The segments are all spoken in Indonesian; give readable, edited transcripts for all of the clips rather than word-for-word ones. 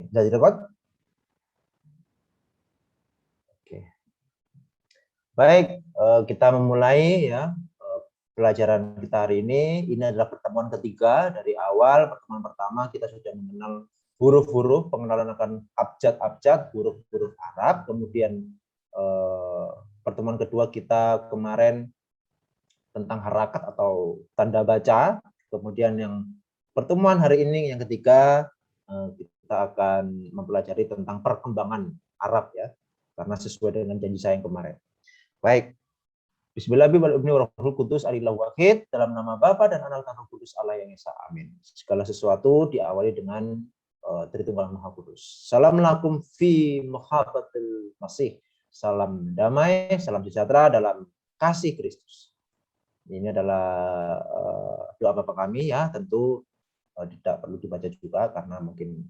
Sudah direkod? Oke. Baik, kita memulai ya pelajaran kita hari ini. Ini adalah pertemuan ketiga. Dari awal pertemuan pertama kita sudah mengenal huruf-huruf, pengenalan akan abjad-abjad, huruf-huruf Arab. Kemudian pertemuan kedua kita kemarin tentang harakat atau tanda baca. Kemudian yang pertemuan hari ini yang ketiga kita akan mempelajari tentang perkembangan Arab ya, karena sesuai dengan janji saya yang kemarin. Baik. Bismillahirrahmanirrahim. Dalam nama Bapa dan Anak dan Roh Kudus Allah yang Esa. Amin. Segala sesuatu diawali dengan Tritunggal Maha Kudus. Assalamualaikum fi muhabbatil masih. Salam damai, salam sejahtera dalam kasih Kristus. Ini adalah doa Bapa kami ya, tentu tidak perlu dibaca juga karena mungkin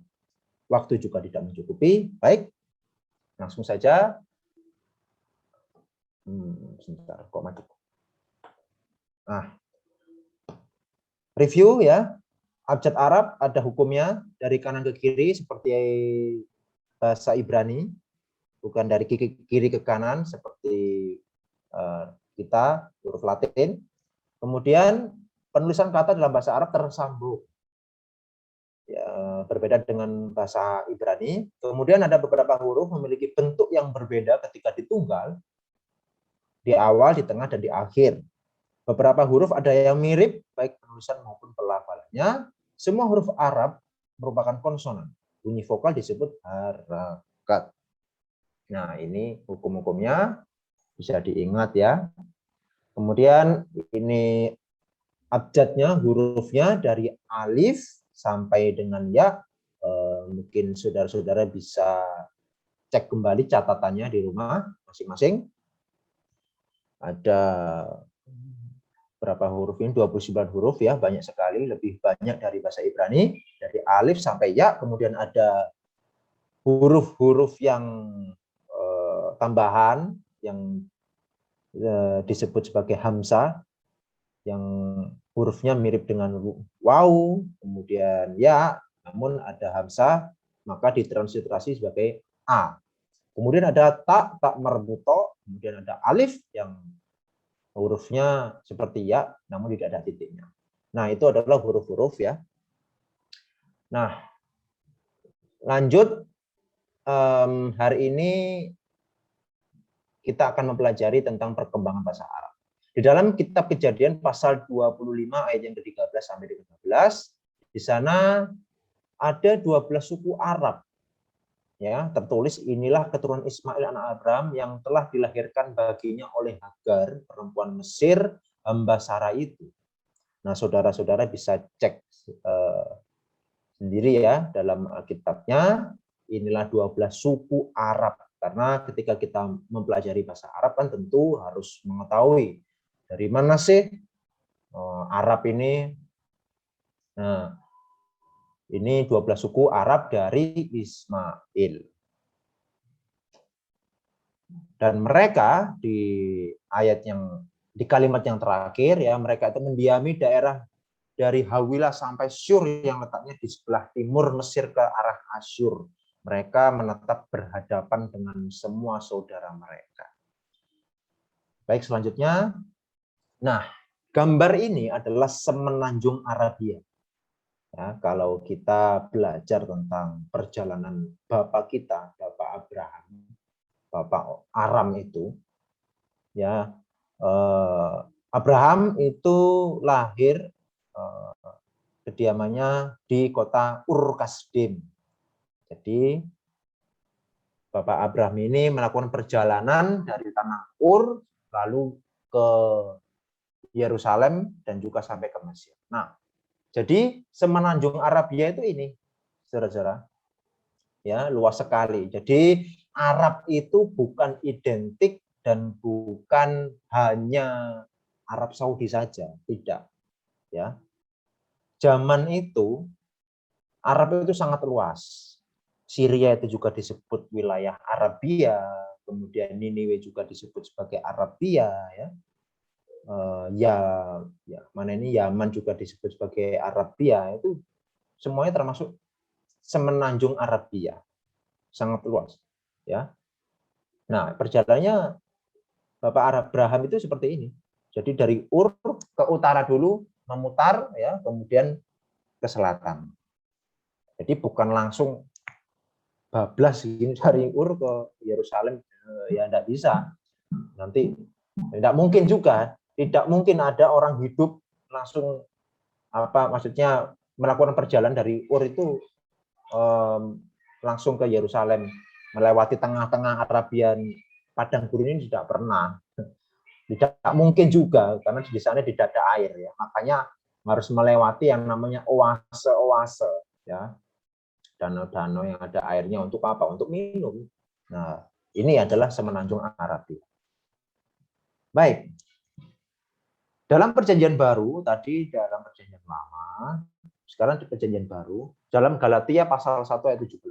waktu juga tidak mencukupi. Baik, langsung saja. Sebentar, kok maju. Nah, review ya. Abjad Arab ada hukumnya dari kanan ke kiri seperti bahasa Ibrani, bukan dari kiri ke kanan seperti kita huruf Latin. Kemudian penulisan kata dalam bahasa Arab tersambung. Ya, berbeda dengan bahasa Ibrani. Kemudian ada beberapa huruf memiliki bentuk yang berbeda ketika ditunggal, di awal, di tengah, dan di akhir. Beberapa huruf ada yang mirip, baik penulisan maupun pelafalannya. Semua huruf Arab merupakan konsonan. Bunyi vokal disebut harakat. Nah, ini hukum-hukumnya bisa diingat ya. Kemudian ini abjadnya, hurufnya dari alif sampai dengan ya. Mungkin saudara-saudara bisa cek kembali catatannya di rumah masing-masing. Ada berapa huruf ini? 29 huruf ya, banyak sekali, lebih banyak dari bahasa Ibrani, dari alif sampai ya. Kemudian ada huruf-huruf yang tambahan yang disebut sebagai hamzah, yang hurufnya mirip dengan waw, kemudian ya, namun ada hamzah, maka ditransliterasi sebagai a. Kemudian ada tak marbuto, kemudian ada alif yang hurufnya seperti ya, namun tidak ada titiknya. Nah, itu adalah huruf-huruf ya. Nah, lanjut. Hari ini kita akan mempelajari tentang perkembangan bahasa Arab. Di dalam kitab Kejadian pasal 25 ayat yang ke-13 sampai 15, di sana ada 12 suku Arab. Ya, tertulis inilah keturunan Ismail anak Abraham yang telah dilahirkan baginya oleh Hagar, perempuan Mesir, hamba Sarah itu. Nah, saudara-saudara bisa cek sendiri ya dalam Alkitabnya. Inilah 12 suku Arab. Karena ketika kita mempelajari bahasa Arab kan tentu harus mengetahui dari mana sih Arab ini. Nah, ini 12 suku Arab dari Ismail. Dan mereka di ayat yang di kalimat yang terakhir ya, mereka itu mendiami daerah dari Hawilah sampai Syur yang letaknya di sebelah timur Mesir ke arah Asyur. Mereka menetap berhadapan dengan semua saudara mereka. Baik, selanjutnya. Nah, gambar ini adalah semenanjung Arabia. Ya, kalau kita belajar tentang perjalanan bapak kita, Bapak Abraham, Bapak Aram itu, ya Abraham itu lahir kediamannya di kota Ur Kasdim. Jadi Bapak Abraham ini melakukan perjalanan dari tanah Ur lalu ke Yerusalem dan juga sampai ke Mesir. Nah, jadi semenanjung Arabia itu ini, saudara-saudara, ya luas sekali. Jadi Arab itu bukan identik dan bukan hanya Arab Saudi saja, tidak. Ya, zaman itu Arab itu sangat luas. Syria itu juga disebut wilayah Arabia, kemudian Niniwe juga disebut sebagai Arabia, ya. Mana ini Yaman juga disebut sebagai Arabia, itu semuanya termasuk semenanjung Arabia, sangat luas, ya. Nah, perjalanannya Bapak Abraham itu seperti ini. Jadi dari Ur ke utara dulu, memutar, ya, kemudian ke selatan. Jadi bukan langsung bablas ini dari Ur ke Yerusalem, ya tidak bisa. Nanti tidak mungkin juga, tidak mungkin ada orang hidup langsung maksudnya melakukan perjalanan dari Ur itu langsung ke Yerusalem, melewati tengah-tengah Arabian padang gurun ini tidak pernah. Tidak mungkin juga karena di sana tidak ada air, ya. Makanya harus melewati yang namanya oase-oase, ya. Danau-danau yang ada airnya untuk apa? Untuk minum. Nah, ini adalah semenanjung Arabia. Baik. Dalam perjanjian baru, tadi dalam perjanjian lama, sekarang di perjanjian baru, dalam Galatia pasal 1 ayat 17.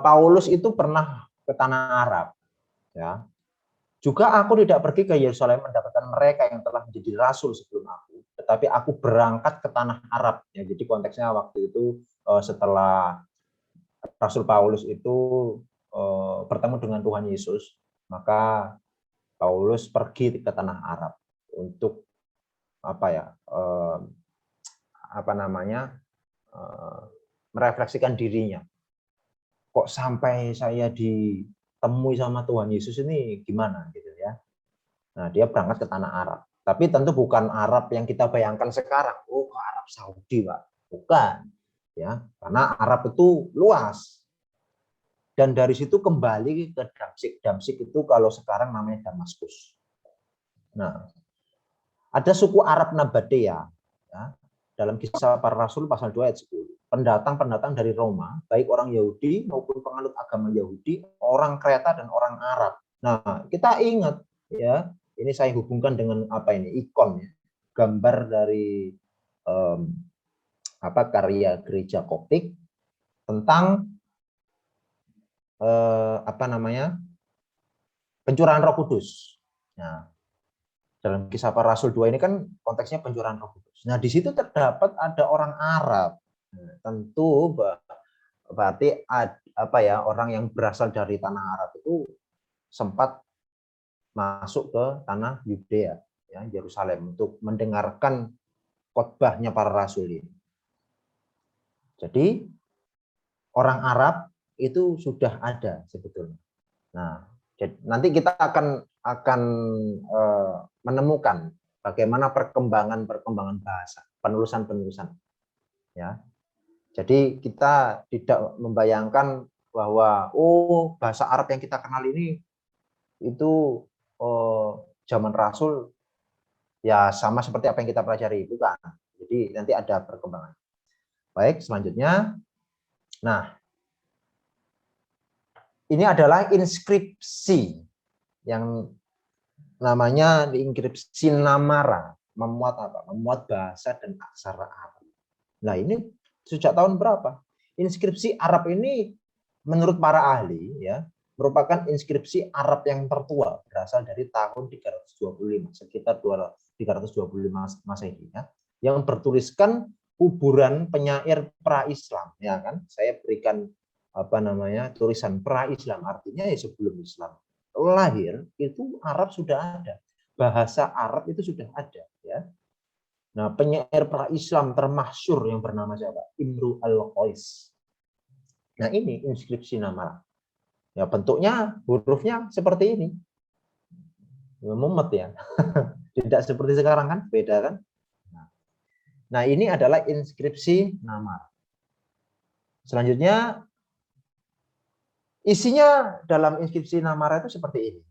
Paulus itu pernah ke tanah Arab, ya. Juga aku tidak pergi ke Yerusalem mendapatkan mereka yang telah menjadi rasul sebelum aku, tetapi aku berangkat ke tanah Arab. Ya, jadi konteksnya waktu itu setelah Rasul Paulus itu bertemu dengan Tuhan Yesus, maka Paulus pergi ke tanah Arab untuk merefleksikan dirinya. Kok sampai saya ditemui sama Tuhan Yesus ini gimana gitu, ya. Nah, dia berangkat ke tanah Arab. Tapi tentu bukan Arab yang kita bayangkan sekarang. Oh, ke Arab Saudi, Pak. Bukan. Ya, karena Arab itu luas. Dan dari situ kembali ke Damsyik. Damsyik itu kalau sekarang namanya Damaskus. Nah, ada suku Arab Nabatea, ya, dalam Kisah Para Rasul pasal 2 ayat 10. Pendatang-pendatang dari Roma, baik orang Yahudi maupun penganut agama Yahudi, orang Kreta dan orang Arab. Nah, kita ingat, ya, ini saya hubungkan dengan ikon, ya, gambar dari karya gereja Koptik tentang pencurahan Roh Kudus. Nah, dalam Kisah Para Rasul 2 ini kan konteksnya pencurahan Roh Kudus. Nah, di situ terdapat ada orang Arab. Nah, tentu berarti orang yang berasal dari tanah Arab itu sempat masuk ke tanah Yudea, ya, Yerusalem, untuk mendengarkan khotbahnya para rasul ini. Jadi orang Arab itu sudah ada sebetulnya. Nah, nanti kita akan menemukan bagaimana perkembangan bahasa, penulisan, ya. Jadi kita tidak membayangkan bahwa bahasa Arab yang kita kenal ini itu zaman Rasul ya sama seperti apa yang kita pelajari, bukan. Jadi nanti ada perkembangan. Baik, selanjutnya. Nah, ini adalah inskripsi yang namanya inskripsi Namara, memuat bahasa dan aksara Arab. Nah, ini sejak tahun berapa? Inskripsi Arab ini menurut para ahli, ya, merupakan inskripsi Arab yang tertua, berasal dari tahun 325, sekitar 325 Masehi, ya, yang bertuliskan kuburan penyair pra-Islam, ya kan? Saya berikan tulisan pra-Islam, artinya ya sebelum Islam lahir itu Arab sudah ada, bahasa Arab itu sudah ada, ya. Nah, penyair pra-Islam termasyhur yang bernama siapa? Imru al-Qais. Nah, ini inskripsi Namara. Ya, bentuknya hurufnya seperti ini. Mumet, ya. Tidak seperti sekarang kan, beda kan? Nah, ini adalah inskripsi Namara. Selanjutnya, isinya dalam inskripsi Namara itu seperti ini.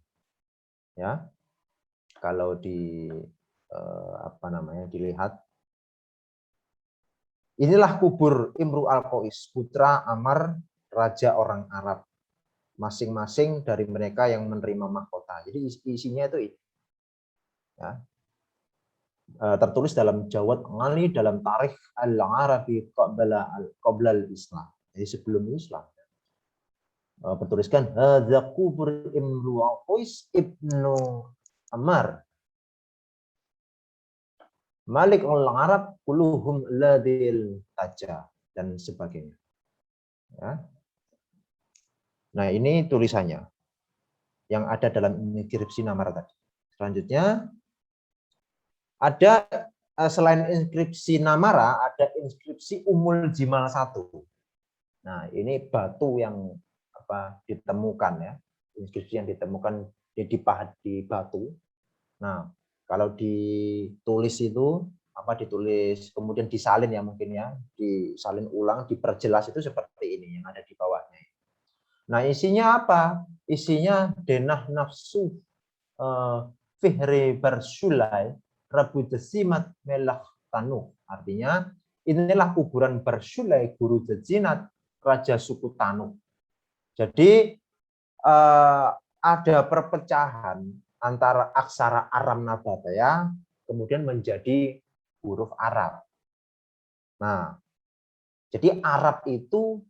Ya. Kalau dilihat, inilah kubur Imru al-Qais, putra Amr, raja orang Arab. Masing-masing dari mereka yang menerima mahkota. Jadi isinya itu ini. Ya. Tertulis dalam Jawad Ali dalam Tarikh al-Arabi qabla al-Islam. Jadi sebelum Islam. Bertuliskan hadza kubur Imru al-Qais ibnu Amr. Malik al-Arab kuluhum ladil taja dan sebagainya. Ya. Nah, ini tulisannya yang ada dalam inskripsi Namara tadi. Selanjutnya ada selain inskripsi Namara, ada inskripsi Umul Jimal 1. Nah, ini batu yang ditemukan ya. Inskripsi yang ditemukan di batu. Nah, kalau ditulis itu ditulis kemudian disalin ya mungkin ya, disalin ulang, diperjelas itu seperti ini yang ada di bawahnya. Nah, isinya apa? Isinya denah nafsu fihri barsulai rabu desimat melah tanu. Artinya inilah kuburan Barsulai, guru Dejinat, raja suku Tanu. Jadi ada perpecahan antara aksara Aram Nabataya kemudian menjadi huruf Arab. Nah, jadi Arab itu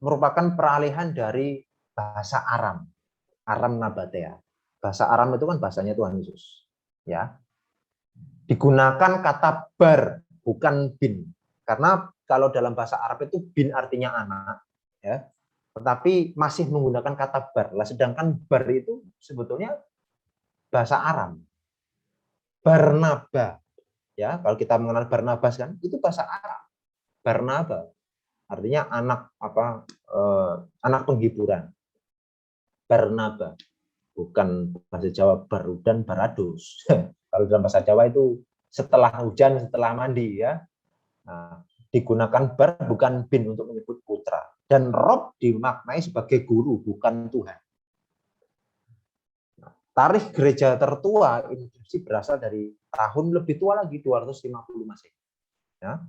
merupakan peralihan dari bahasa Aram, Aram Nabataya. Bahasa Aram itu kan bahasanya Tuhan Yesus. Ya. Digunakan kata bar, bukan bin. Karena kalau dalam bahasa Arab itu bin artinya anak, ya. Tetapi masih menggunakan kata bar. Sedangkan bar itu sebetulnya bahasa Aram. Barnaba, ya. Kalau kita mengenal Barnabas kan, itu bahasa Arab. Barnaba artinya anak anak penghiburan. Barnaba, bukan bahasa Jawa baru dan barados. Kalau dalam bahasa Jawa itu setelah hujan, setelah mandi ya. Nah, digunakan bar bukan bin untuk menyebut putra. Dan Rob dimaknai sebagai guru, bukan Tuhan. Nah, tarikh gereja tertua inskripsi berasal dari tahun lebih tua lagi, 250 Masehi. Ya.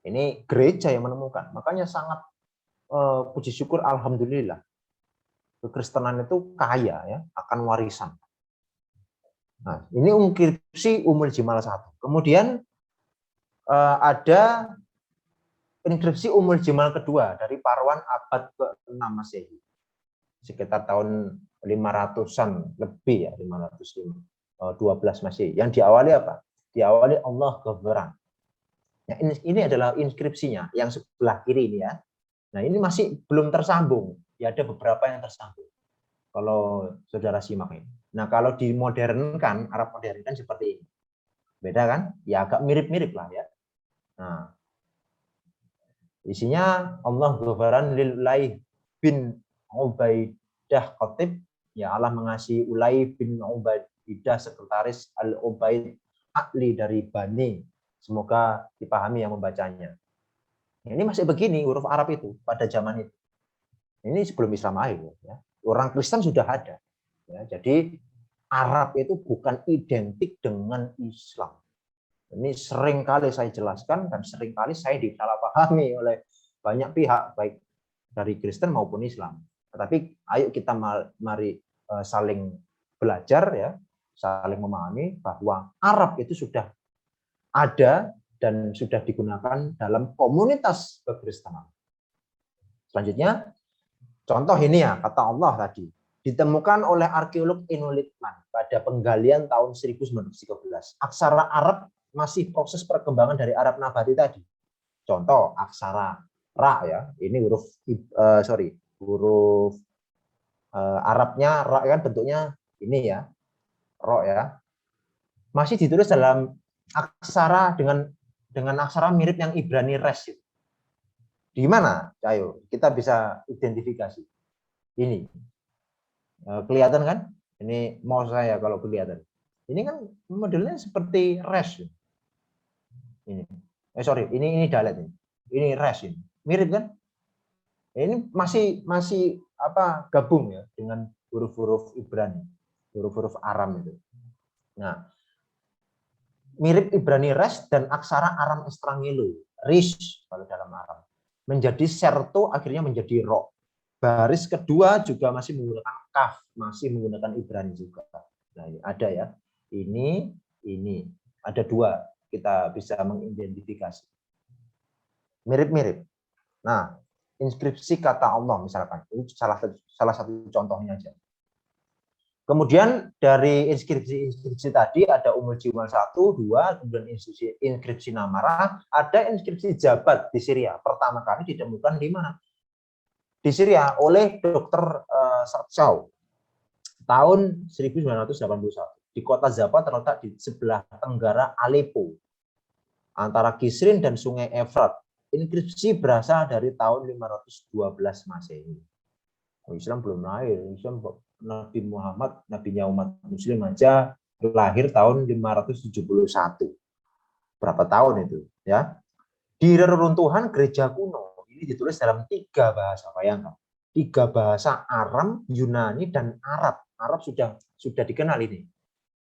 Ini gereja yang menemukan. Makanya sangat puji syukur alhamdulillah. Kekristenan itu kaya ya akan warisan. Nah, ini inskripsi Umul Jimal 1. Kemudian ada inskripsi Umul Jimal kedua dari Parwan abad ke-6 Masehi. Sekitar tahun 500-an lebih ya, 512 Masehi. Yang diawali apa? Diawali Allah Ghafaran. Nah, ini adalah inskripsinya yang sebelah kiri ini ya. Nah, ini masih belum tersambung. Ya ada beberapa yang tersambung. Kalau saudara simak ini. Nah, kalau dimodernkan, Arab modern kan seperti ini. Beda kan? Ya agak mirip-mirip lah ya. Nah, isinya Allah ghafaran lil Ulay bin Ubaidah Khatib. Ya Allah mengasihi Ulay bin Ubaidah sekretaris Al-Ubaid Akli dari Bani. Semoga dipahami yang membacanya. Ini masih begini huruf Arab itu pada zaman itu. Ini sebelum Islam lahir ya. Orang Kristen sudah ada. Ya, jadi Arab itu bukan identik dengan Islam. Ini sering kali saya jelaskan dan sering kali saya disalahpahami oleh banyak pihak baik dari Kristen maupun Islam. Tetapi ayo kita mari saling belajar ya, saling memahami bahwa Arab itu sudah ada dan sudah digunakan dalam komunitas kekristenan. Selanjutnya contoh ini ya, kata Allah tadi, ditemukan oleh arkeolog Inulitman pada penggalian tahun 1913. Aksara Arab masih proses perkembangan dari Arab Nabati tadi. Contoh aksara Ra ya, ini huruf Arabnya Ra kan bentuknya ini ya, Ro ya. Masih ditulis dalam aksara dengan aksara mirip yang Ibrani Res. Di mana? Ayo kita bisa identifikasi. Ini kelihatan kan? Ini mau saya kalau kelihatan. Ini kan modelnya seperti res. Ini. Ini dalet ini. Ini res ini. Mirip kan? Ini masih gabung ya dengan huruf-huruf Ibrani, huruf-huruf Aram itu. Nah, mirip Ibrani res dan aksara Aram Estrangelo, rish kalau dalam Aram. Menjadi serto akhirnya menjadi ro. Baris kedua juga masih menggunakan kaf, masih menggunakan Ibrani juga. Nah, ada ya. Ini ada dua, kita bisa mengidentifikasi. Mirip-mirip. Nah, inskripsi kata Allah misalkan, ini salah satu contohnya aja. Kemudian dari inskripsi tadi ada Umul Jimal 1, 2, kemudian inskripsi Namara, ada inskripsi jabat di Syria. Pertama kali ditemukan di mana? Di Syria oleh Dr. Satsau tahun 1981 di kota Zapa, terletak di sebelah tenggara Aleppo antara Kisrin dan Sungai Efrat. Inskripsi berasal dari tahun 512 Masehi. Islam belum lahir. Islam Nabi Muhammad, nabinya umat Muslim aja lahir tahun 571. Berapa tahun itu? Ya. Di reruntuhan gereja kuno ini ditulis dalam 3 bahasa, bayangkan. 3 bahasa, Aram, Yunani, dan Arab. Arab sudah dikenal ini.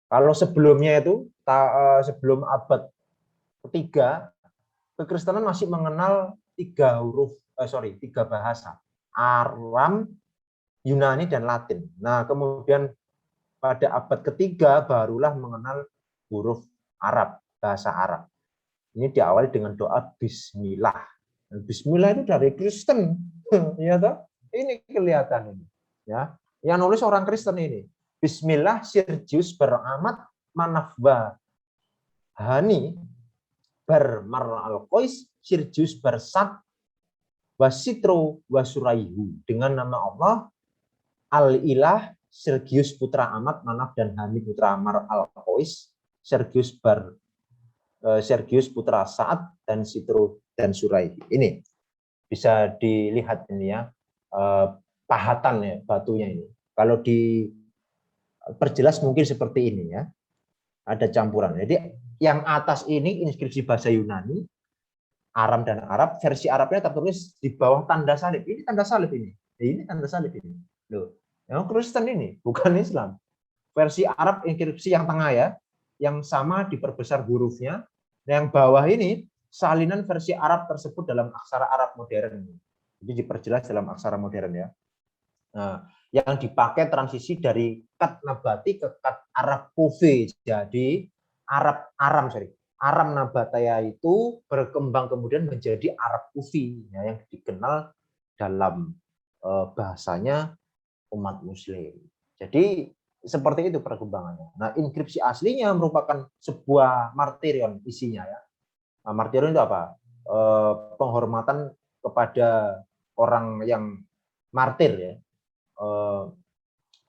Kalau sebelumnya itu sebelum abad ketiga, kekristenan masih mengenal 3 bahasa, Aram, Yunani, dan Latin. Nah, kemudian pada abad ketiga barulah mengenal huruf Arab, bahasa Arab. Ini diawali dengan doa Bismillah. Bismillah itu dari Kristen, ya toh? Ini kelihatan ini, ya. Yang nulis orang Kristen ini. Bismillah Sirjius beramat manafba hani bermar al-Qais Sirjius bersat wasitro wasuraihu. Dengan nama Allah Al-Ilah Sergius putra Amat Manaf dan Hani putra Amar al-Qais Sergius putra Sa'ad dan Sitro dan Suraihi. Ini bisa dilihat ini ya, pahatan ya batunya ini. Kalau diperjelas mungkin seperti ini ya, ada campuran. Jadi yang atas ini inskripsi bahasa Yunani, Aram dan Arab, versi Arabnya tertulis di bawah tanda salib. Ini tanda salib ini. Ini tanda salib ini. Loh, yang Kristen ini bukan Islam. Versi Arab inskripsi yang tengah ya, yang sama diperbesar hurufnya. Yang bawah ini salinan versi Arab tersebut dalam aksara Arab modern. Jadi diperjelas dalam aksara modern ya. Nah, yang dipakai transisi dari kat nabati ke kat Arab Kufi. Jadi Aram Nabataya itu berkembang kemudian menjadi Arab Kufi ya, yang dikenal dalam bahasanya umat Muslim. Jadi seperti itu perkembangannya. Nah, inskripsi aslinya merupakan sebuah martirion isinya ya. Nah, martirion itu apa? Penghormatan kepada orang yang martir ya.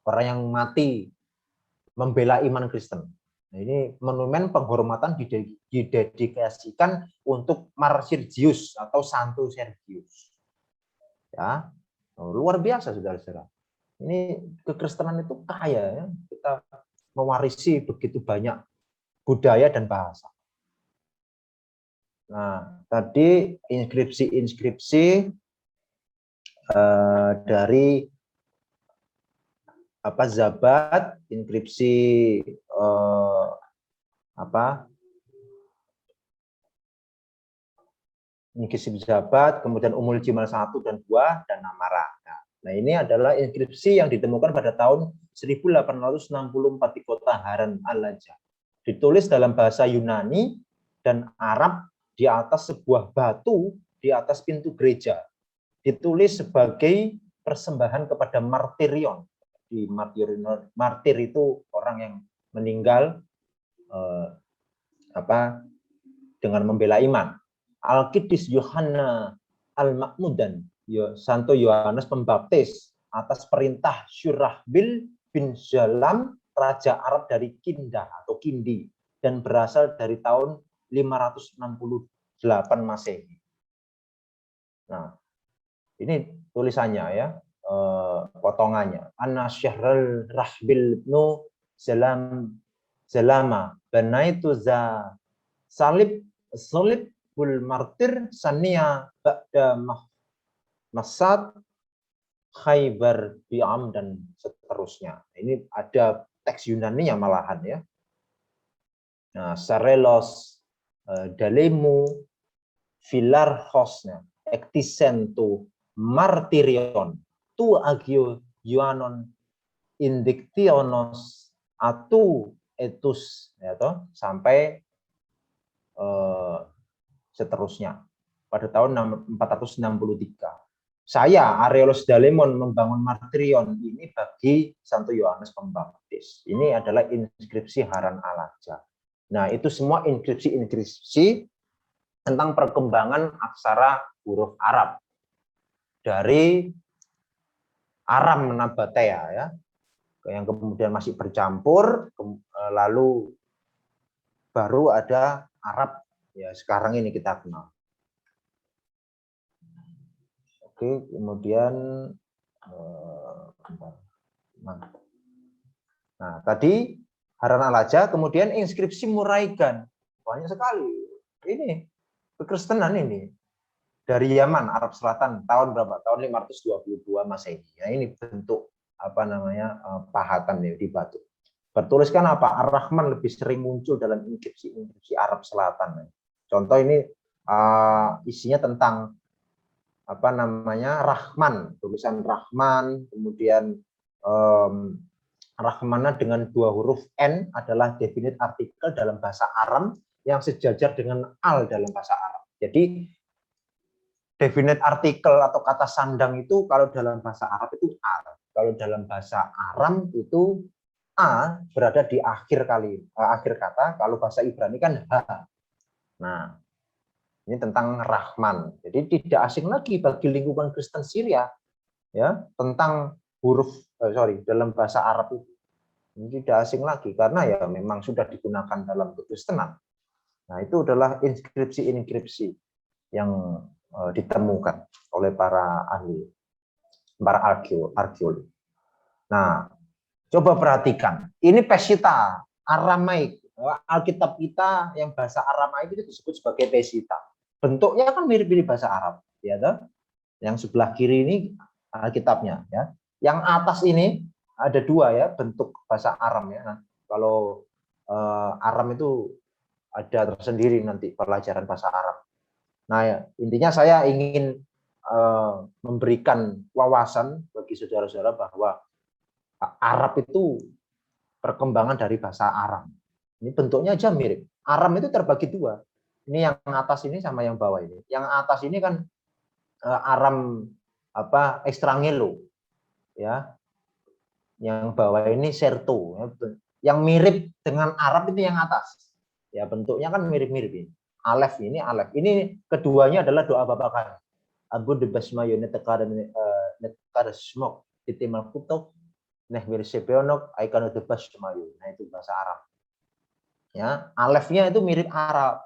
Orang yang mati membela iman Kristen. Nah, ini monumen penghormatan didedikasikan untuk Mar Sergius atau Santo Sergius. Ya, luar biasa saudara-saudara. Ini kekristenan itu kaya ya. Kita mewarisi begitu banyak budaya dan bahasa. Nah, tadi inskripsi dari Zabat, inskripsi inskripsi Zabat, kemudian Umul Jimal 1 dan 2 dan Namara. Nah, ini adalah inskripsi yang ditemukan pada tahun 1864 di kota Haran al-Lajah. Ditulis dalam bahasa Yunani dan Arab di atas sebuah batu di atas pintu gereja. Ditulis sebagai persembahan kepada martirion. Di martir itu orang yang meninggal dengan membela iman. Al-Qidis Yohanna Al-Makmudan, Santo Yohanes Pembaptis, atas perintah Syurahbil bin Jalam, Raja Arab dari Kindah atau Kindi, dan berasal dari tahun 568 Masehi. Nah, ini tulisannya ya, potongannya. Anna Syahrul Rahbil nu Selama banaitu za salib bul martir sania ba'da masad Khaybar bi'am dan seterusnya. Ini ada teks Yunani-nya malahan ya. Nah, Sarelos dalemu filarchosnya ektisento martirion tu agio Ioannon indictionos atu etus ya toh, sampai seterusnya pada tahun 463. saya, Areolus Dalemon, membangun martirion ini bagi Santo Yohanes Pembaptis. Ini adalah inskripsi Haran Alaja. Nah, itu semua inskripsi-inskripsi tentang perkembangan aksara huruf Arab dari Aram Nabatea, ya, yang kemudian masih bercampur, lalu baru ada Arab, ya sekarang ini kita kenal. Oke, kemudian nah tadi Haran Alaja, kemudian inskripsi Muraigan, banyak sekali. Ini kekristenan ini dari Yaman, Arab Selatan, tahun berapa? Tahun 522 Masehi. Ya, ini bentuk apa namanya pahatan ya, di batu. Bertuliskan apa? Ar-Rahman lebih sering muncul dalam inskripsi Arab Selatan. Contoh ini isinya tentang apa namanya Rahman, tulisan Rahman, kemudian Rahmana dengan 2 huruf N adalah definite artikel dalam bahasa Aram yang sejajar dengan al dalam bahasa Arab. Jadi definite artikel atau kata sandang itu kalau dalam bahasa Arab itu al, kalau dalam bahasa Aram itu a berada di akhir kata, kalau bahasa Ibrani kan ha. Nah, ini tentang Rahman. Jadi tidak asing lagi bagi lingkungan Kristen Syria, ya, tentang huruf dalam bahasa Arab itu. Ini tidak asing lagi karena ya memang sudah digunakan dalam kekristenan. Nah, itu adalah inskripsi-inskripsi yang ditemukan oleh para ahli, para arkeolog. Nah, coba perhatikan. Ini Peshitta, Aramaik. Alkitab kita yang bahasa Aramaik itu disebut sebagai Peshitta. Bentuknya kan mirip-mirip bahasa Arab, ya toh? Yang sebelah kiri ini Alkitabnya, ya. Yang atas ini ada 2 ya bentuk bahasa Aram ya. Nah, kalau Aram itu ada tersendiri nanti pelajaran bahasa Arab. Nah, ya, intinya saya ingin memberikan wawasan bagi saudara-saudara bahwa Arab itu perkembangan dari bahasa Aram. Ini bentuknya aja mirip. Aram itu terbagi 2. Ini yang atas ini sama yang bawah ini. Yang atas ini kan Aram apa Ekstrangelo, ya. Yang bawah ini Serto. Yang mirip dengan Arab itu yang atas. Ya bentuknya kan mirip-mirip ini. Alef ini Alef. Ini keduanya adalah doa Bapakan. Abu de basmayo netekada smok ditimal kutok neh wirsepeonok aikano de basmayo. Nah itu bahasa Arab. Ya, alefnya itu mirip Arab.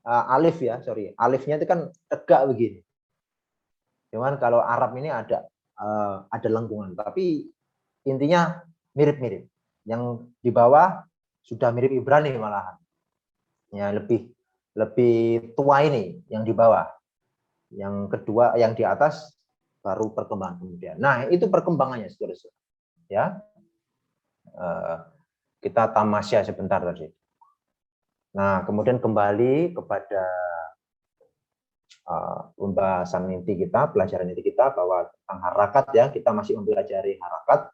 Alif ya, sorry. Alifnya itu kan tegak begini. Cuman kalau Arab ini ada lengkungan, tapi intinya mirip-mirip. Yang di bawah sudah mirip Ibrani malahan. Ya, lebih tua ini yang di bawah. Yang kedua, yang di atas baru perkembangan kemudian. Nah, itu perkembangannya, saudara-saudara. Ya, kita tamasya sebentar tadi. Nah, kemudian kembali kepada pembahasan inti kita, pelajaran inti kita bahwa tentang harakat ya, kita masih mempelajari harakat,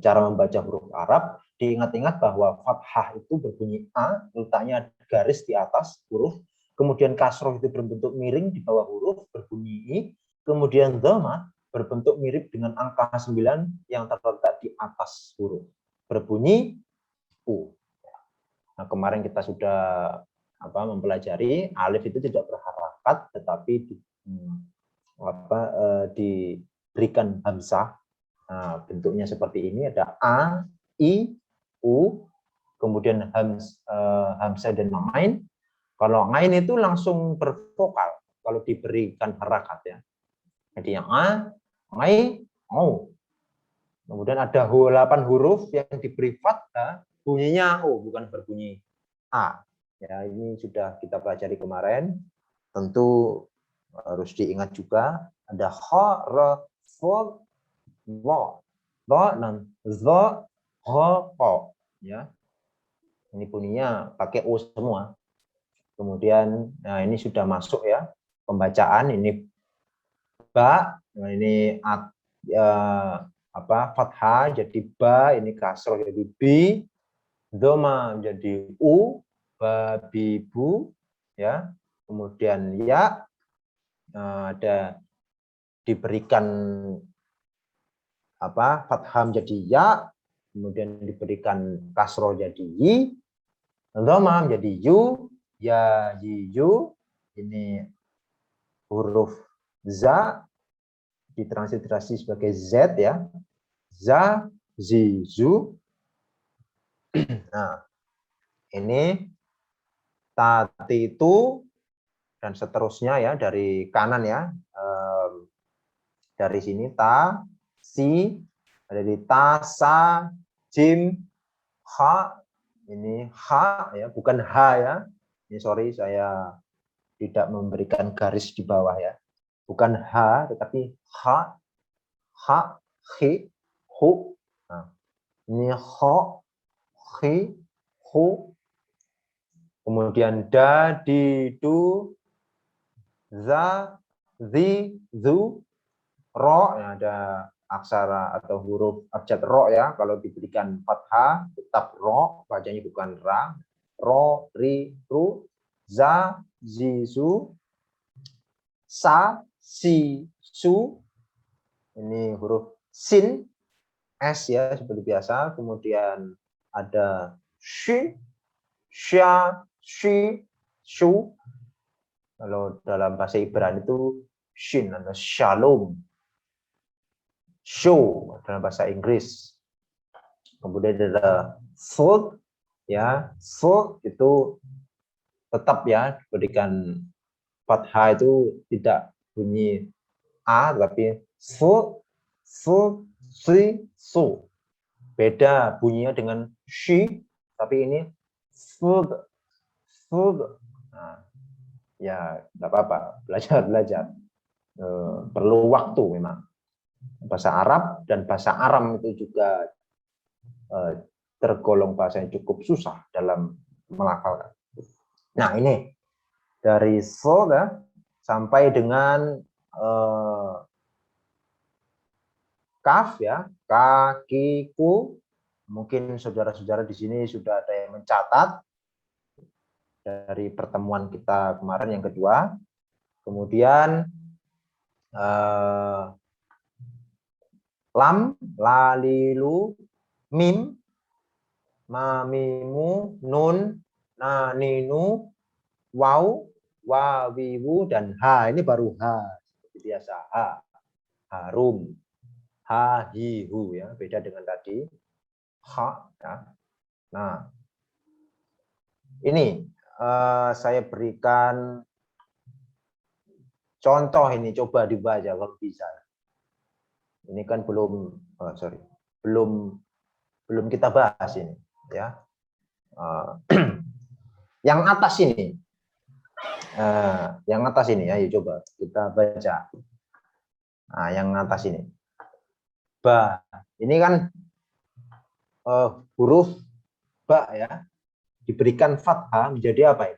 cara membaca huruf Arab. Diingat-ingat bahwa fathah itu berbunyi A, letaknya garis di atas huruf, kemudian kasroh itu berbentuk miring di bawah huruf, berbunyi I, kemudian dhamma berbentuk mirip dengan angka 9 yang terletak di atas huruf, berbunyi U. Nah, kemarin kita sudah mempelajari alif itu tidak berharakat, tetapi diberikan hamzah. Nah, bentuknya seperti ini, ada A, I, U, kemudian hamzah dan ain. Kalau ain itu langsung bervokal kalau diberikan harakat ya. Jadi yang A, I, O. Kemudian ada 8 huruf yang diberi fathah, bunyinya O, bukan berbunyi A. Ya, ini sudah kita pelajari kemarin. Tentu harus diingat juga ada kha, ra, fa, wa, dha, dan za, ha, qa. Ya. Ini bunyinya pakai O semua. Kemudian, nah ini sudah masuk ya pembacaan. Ini ba, nah ini fathah jadi ba, ini kasroh jadi bi, doma jadi u, babi bu, ya. Kemudian ya, ada diberikan apa? Fathah menjadi ya, kemudian diberikan kasroh jadi yi, dhamma menjadi yu, ya, yi, yu. Ini huruf za ditransliterasi sebagai z ya. Za, zi, zu. Nah, ini tatitu dan seterusnya ya dari kanan ya. Dari sini ta, si, dari ta, sa, jim, ha. Ini ha ya, bukan ha ya. Ini sorry saya tidak memberikan garis di bawah ya. Bukan ha, tetapi ha, ha, hi, hu. Nah, ini ho, hi, hu. Kemudian da, di, du, za, zi, zu, ro. Ya, ada aksara atau huruf abjad ro ya. Kalau diberikan fathah tetap ro, bacanya bukan ra. Ro, ri, ru, za, zi, zu, sa, si, su. Ini huruf sin, s ya seperti biasa. Kemudian ada shi, sya, shi, shu. Kalau dalam bahasa Ibrani itu shin atau shalom. Show dalam bahasa Inggris. Kemudian ada food ya, food itu tetap ya diberikan fathah itu tidak bunyi a tapi food, food, si, su. Beda bunyinya dengan she tapi ini food, food. Nah, ya enggak apa-apa, belajar. Perlu waktu memang. Bahasa Arab dan bahasa Aram itu juga tergolong bahasa yang cukup susah dalam melafalkan. Nah ini dari soda sampai dengan kaf ya, kakiku. Mungkin saudara-saudara di sini sudah ada yang mencatat dari pertemuan kita kemarin yang kedua. Kemudian lam, lalilu, mim, mamimu, nun, naninu, waw, wawiwu, dan ha. Ini baru ha. Seperti biasa, ha. Harum, ha, hi, hu. Ya. Beda dengan tadi. Ha. Ya. Nah, ini saya berikan contoh ini. Coba dibaca kalau bisa. Ini kan belum kita bahas ini. Ya. Yang atas ini. Yang atas ini, ayo coba kita baca. Nah, yang atas ini. Ba. Ini kan huruf ba ya. Diberikan fathah menjadi apa ya?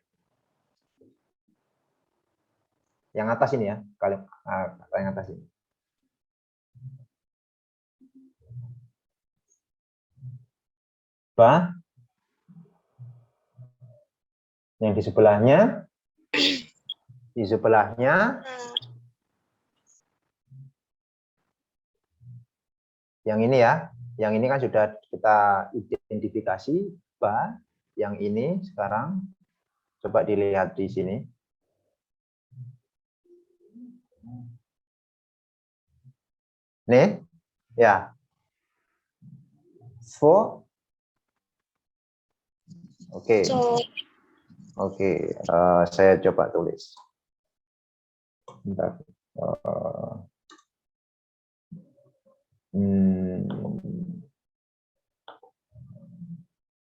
Yang atas ini ya, kata yang atas ini. Ba. Yang di sebelahnya. Di sebelahnya. Yang ini ya. Yang ini kan sudah kita identifikasi ba. Yang ini sekarang coba dilihat di sini. Nih, ya. Fo. Oke. Oke, saya coba tulis. Bentar.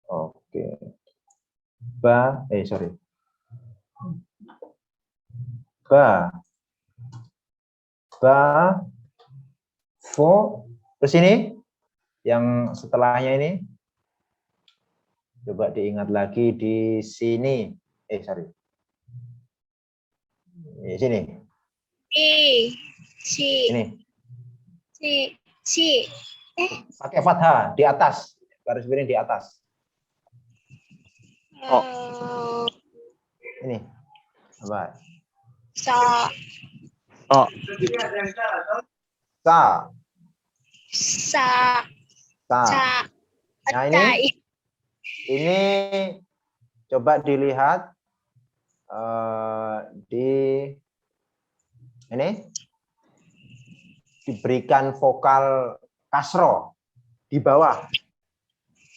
Oke. Sorry. Fo. Terus ini yang setelahnya ini coba diingat lagi di sini. Sorry. Di sini. Ini. Pakai fathah di atas. Garis miring di atas. Ini. Apa? Oh, Sa. Sa. Sa. Sa. Nah, Cai. ini coba dilihat di ini diberikan vokal kasro di bawah.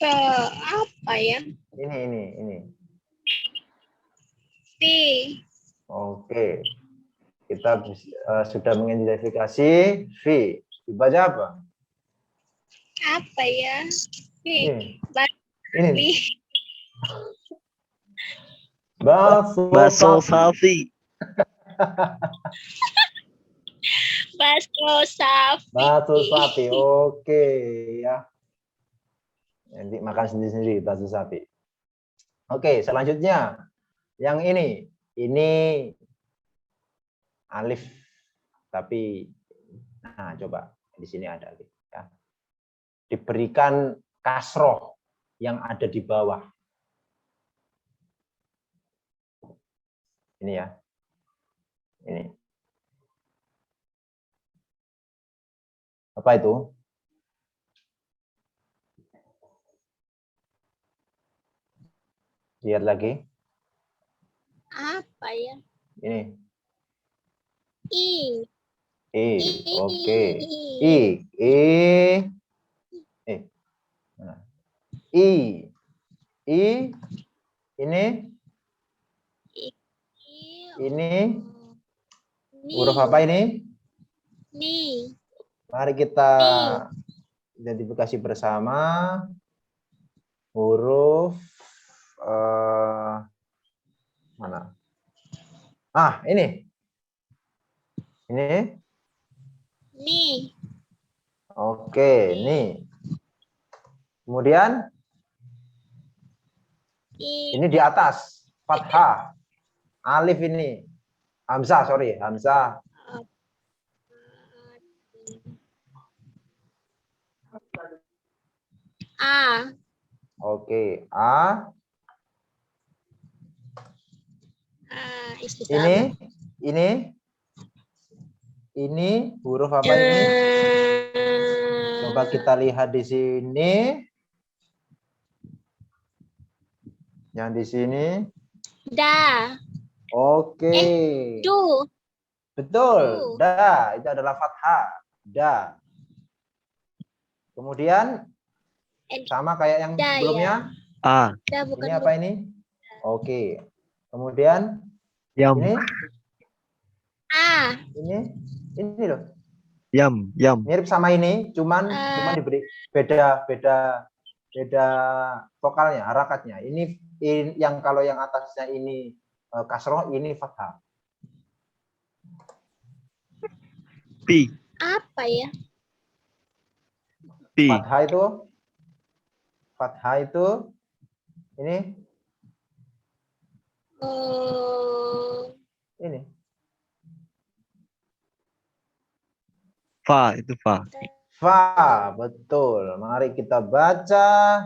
Apa ya? Ini. Fi. Oke. Kita sudah mengidentifikasi V. Dibaca apa? Apa ya? Fi. Ini. bakso sapi. Bakso sapi. Bakso sapi. Oke ya. Nanti makan sendiri-sendiri bakso sapi. Oke, selanjutnya yang ini. Ini alif tapi nah coba di sini ada alif ya. Diberikan kasroh yang ada di bawah. Ini ya. Ini. Apa itu? Lihat lagi. Apa ya? Ini. I. Oke. I. Ini. Ini. Huruf apa ini? Ni. Mari kita identifikasi bersama huruf mana? Ini. Ini. Ni. Oke, nih. Kemudian ini di atas fathah. Alif ini. Hamzah, sorry, Hamzah. A. Oke, A. Ini huruf apa ini? Coba kita lihat di sini. Yang di sini. Da. Oke. Du. Betul. Da, itu adalah fathah. Da. Kemudian sama kayak yang sebelumnya. A. Ini apa ini? Oke. Kemudian Yam. ini. A. Ini loh. Yam. Mirip sama ini, cuman diberi beda vokalnya, harakatnya. Ini yang kalau yang atasnya ini kasroh, ini fathah. Pi. Apa ya? Pi. Fathah itu ini. Ini. Fa, itu fa. Fa, betul. Mari kita baca.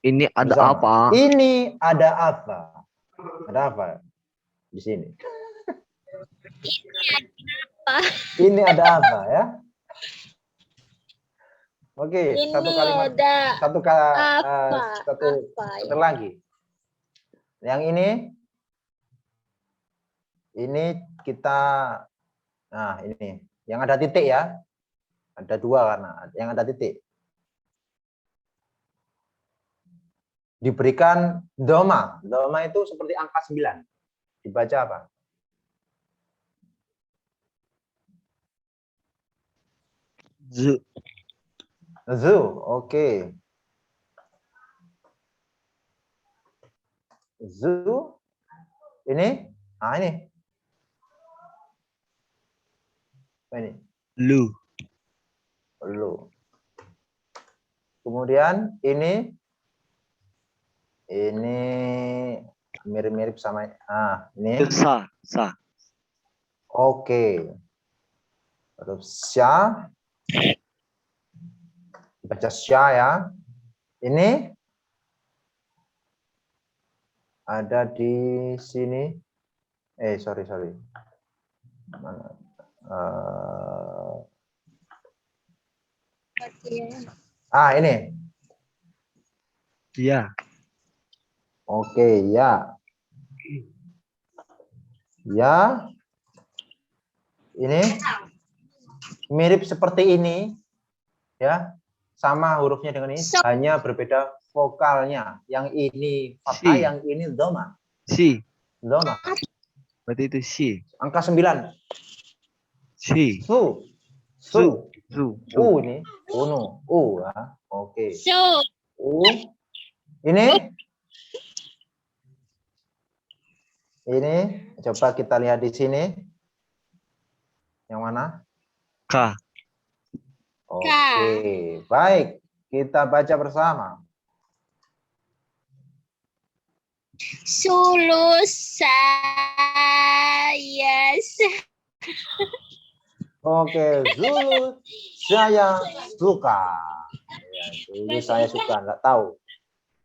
Ini ada bersama. apa? Ini ada apa? Ada apa di sini? Ini ada apa ya? Oke, satu lagi. Yang ini kita, nah ini yang ada titik ya. Ada dua karena yang ada titik. Diberikan doma. Doma itu seperti angka 9. Dibaca apa? Zu. Zu, oke. Zu. Ini? Ini. Apa ini? Lu. Lu. Kemudian ini mirip-mirip sama ini. Sa. Oke. Huruf sya. Baca sya ya. Ini ada di sini. Sorry. Mana? Ini. Ya. Oke, ya. Ya. Ini mirip seperti ini. Ya. Sama hurufnya dengan ini, hanya berbeda vokalnya. Yang ini fathah, Si. yang ini dhamma. Si. Dhamma. Berarti itu si. Angka 9. Si. Su. Su. Ini. Uno. Ya. Oke. So. Ini. Ini. Coba kita lihat di sini. Yang mana? Ka. Oke. Baik. Kita baca bersama. Sulu saya. Oke, Zulu saya suka. Ya, dulu saya suka, nggak tahu.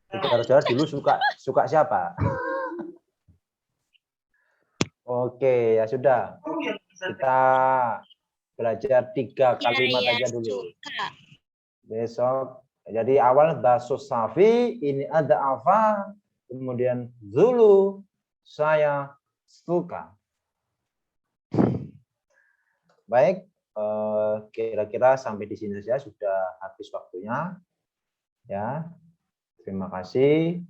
Saudara-saudara dulu suka siapa? Oke, ya sudah. Kita belajar 3 kalimat aja dulu. Besok. Jadi awal baso safi, ini ada apa? Kemudian Zulu saya suka. Baik, kira-kira sampai di sini saja, sudah habis waktunya. Ya, terima kasih.